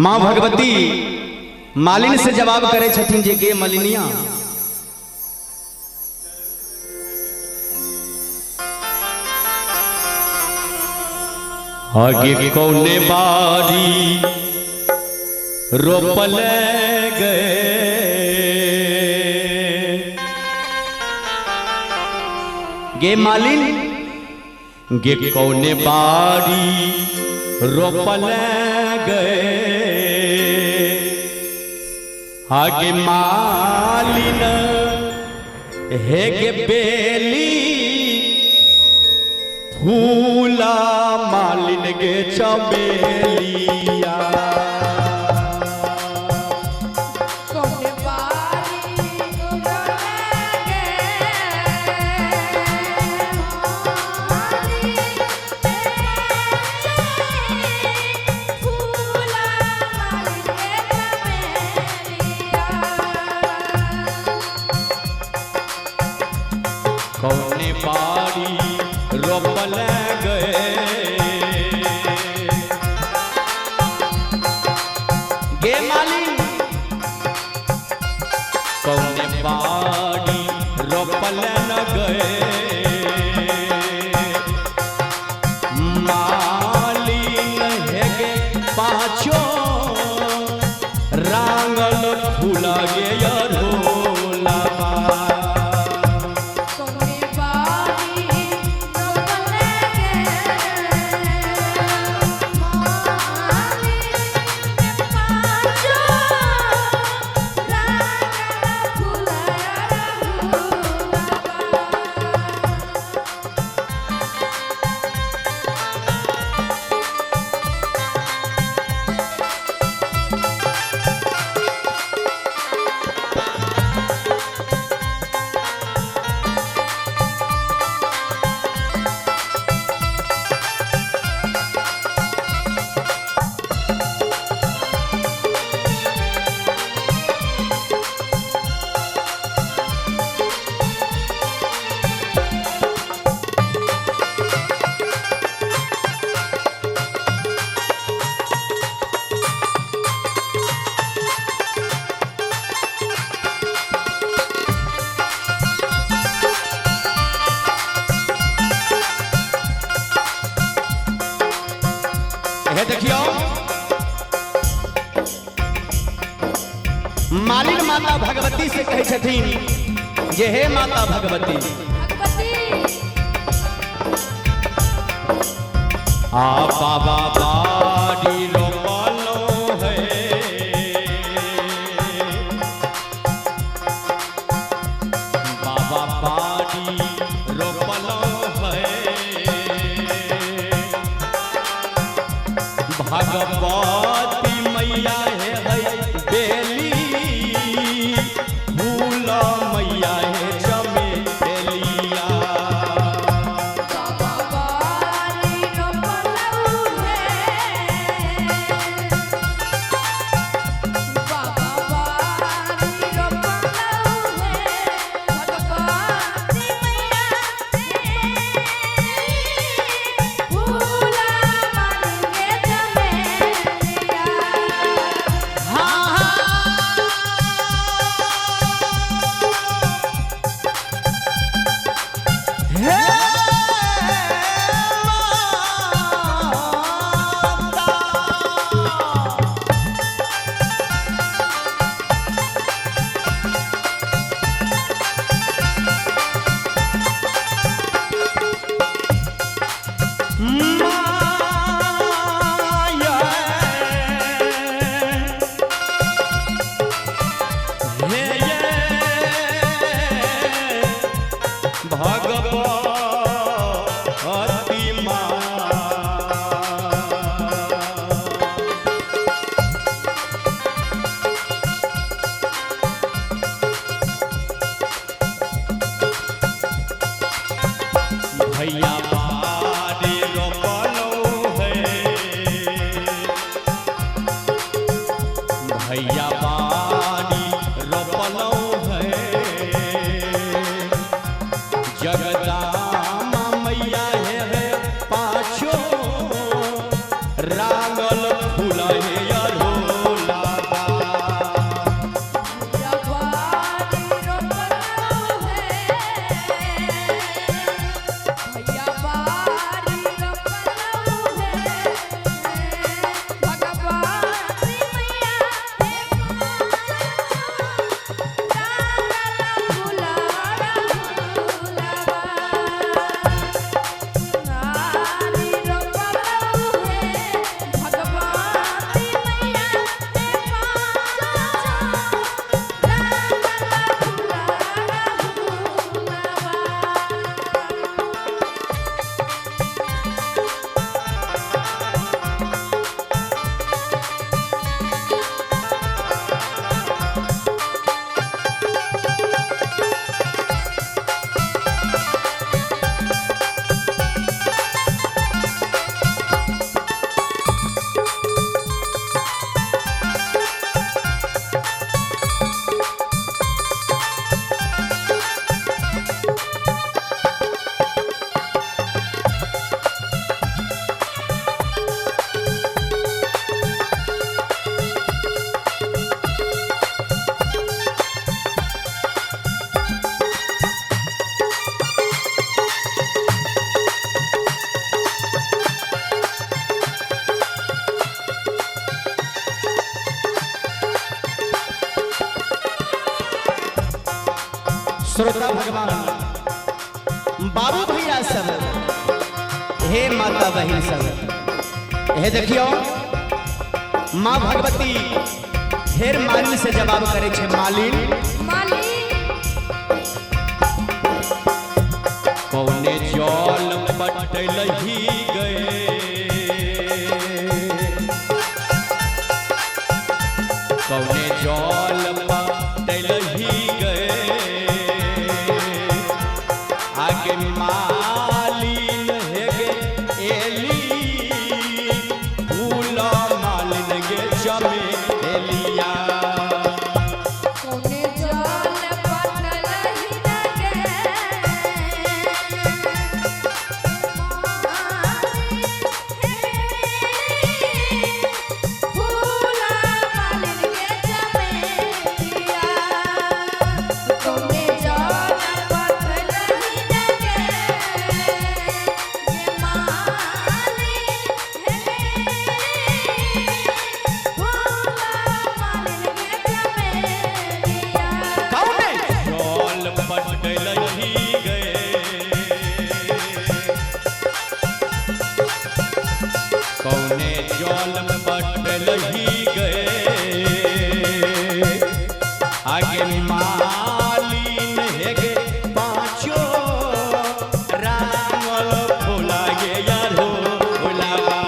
माँ भगवती मालिन से जवाब करे छथिन जे गे मलिनिया आगे कौने बारी रोपल गए गे मालिन गे कौने बारी रोपल गए आगे मालिन हे गे बेली फूला मालिन गे चमेलिया कौने बारी रोपल गए गे मालिन कौने बारी रोपल न गए मालिन है गे पाँचों रांगल फूला गे अरोला देखियो मालिन माता भगवती से कहे छथिन जे हे माता भगवती आ बाबा बाड़ी रोपलो है बाबा बाड़ी रोपलो भगवती मैया है बेली फूला मैया है चमेलिया भैया बाड़ी रोपलो है भैया बाड़ी रोपलो है जगदामा मैया है पाछो रागल फूल है श्रोता भगवान, बाबू भैया सब, हे माता बहन सब, हे देखियो माँ भगवती हेर मालिन से जवाब करे छे। मालिन कौने जल पटलही गए, कौने जल पटलही गए, आगे मालिन हेगे एली, फूल मालिन गे चमेलिया। कौने जल पटलही गए, आगे मालिन हेगे पाँचो रांगल फूला गे यारो फुलावा।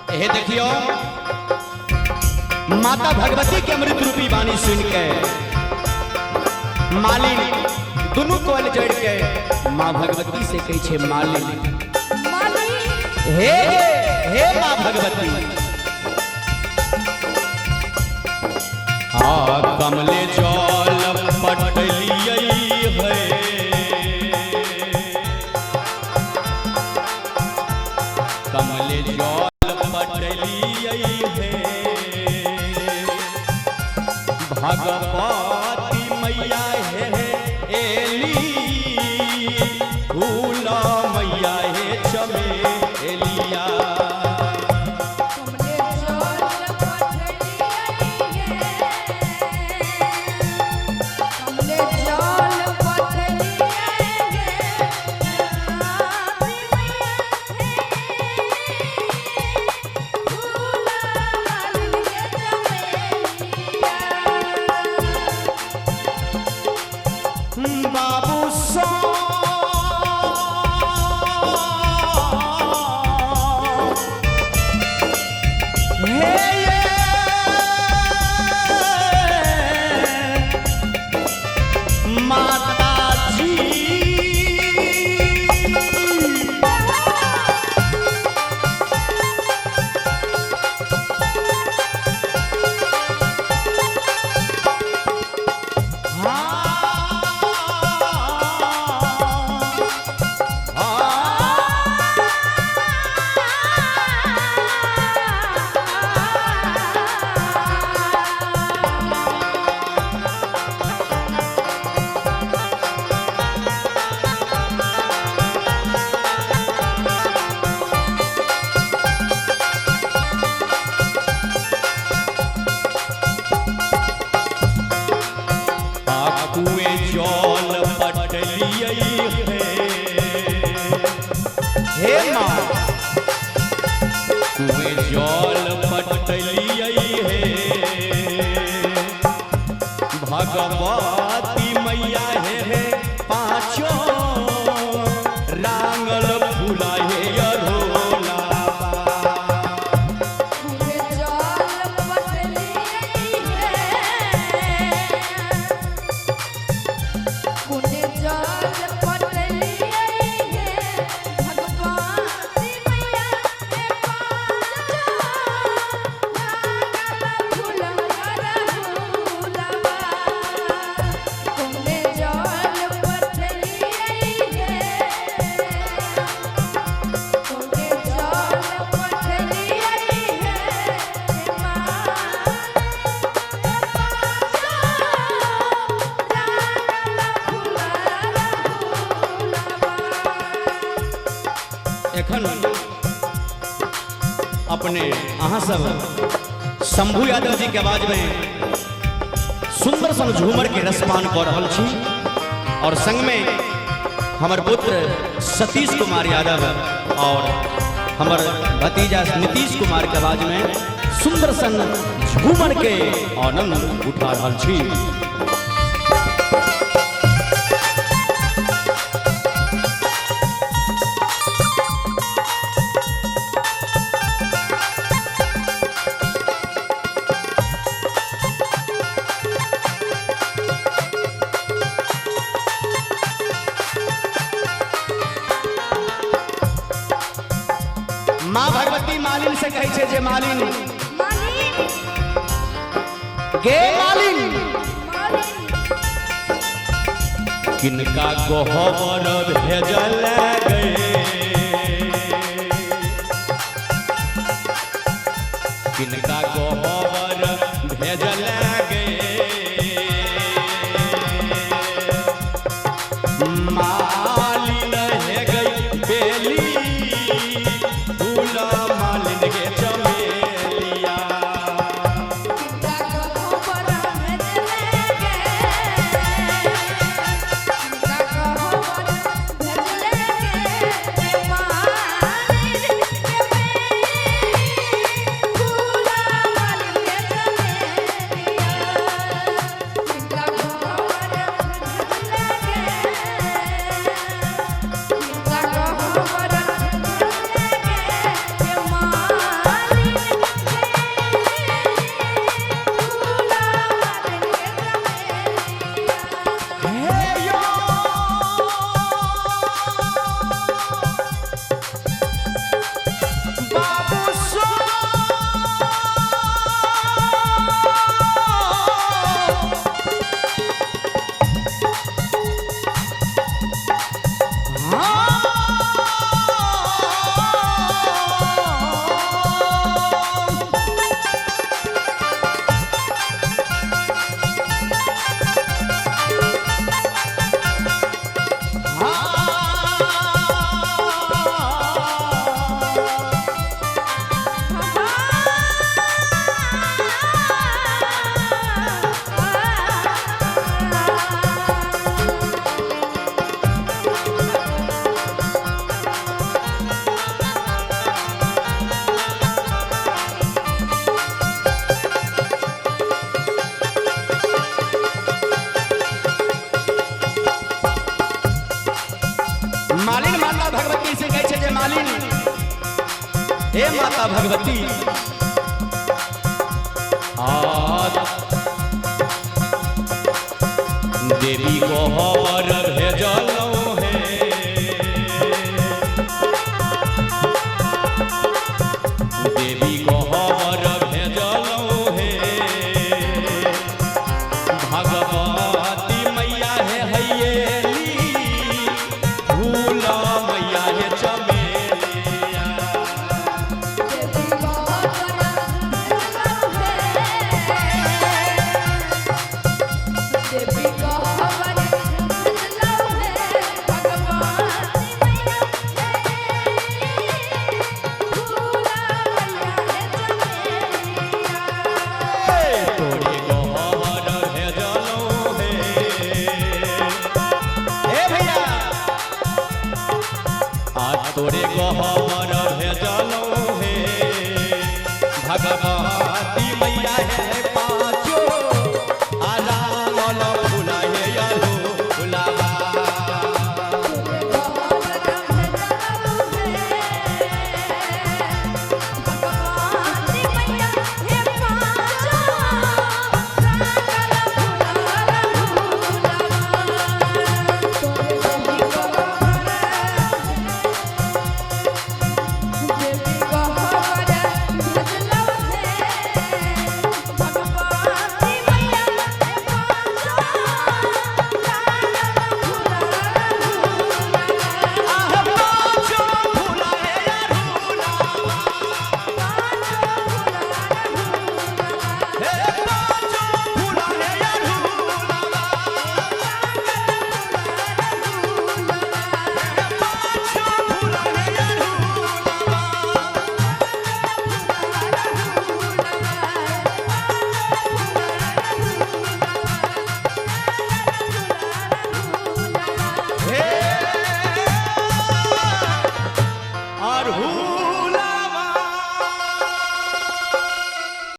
हे देखियो माता भगवती के अमृत रूपी वाणी सुन के मालिन दोनों को जोड़ के माँ भगवती से कही छे मालिन, हे हे माँ भगवती, हाँ कमले जल पटलियै है, कमले जल पटलियै है, भगवती मैया है एली, फूल मैया है चमेलिया। बाबू सो भगवती मैया हे पाँचों रांगल फूला हे अरोला एखन अपने अहाँ सब शंभू यादव जी के आवाज में सुंदर सन झूमर के रसपान कर रहल छी और संग में हमर पुत्र सतीश कुमार यादव और हमर भतीजा नीतीश कुमार के आवाज में सुंदर सन झूमर के आनंद उठा रहल छी। माँ भगवती मालिन से कहे छे जे मालिन गे मालिन किनका गोहबर भेजल गए किनका गोहबर भेजल गए मालिन हे गई बेली मालिन के चमेलिया मालिन माता भगवती से कहे छे जे मालिन हे माता भगवती देवी गोहर भेजलौं हे देवी गोहर भेजलौं हे भगवती मैया हे हयेली भूला मैया हे चमेलिया तोरे गह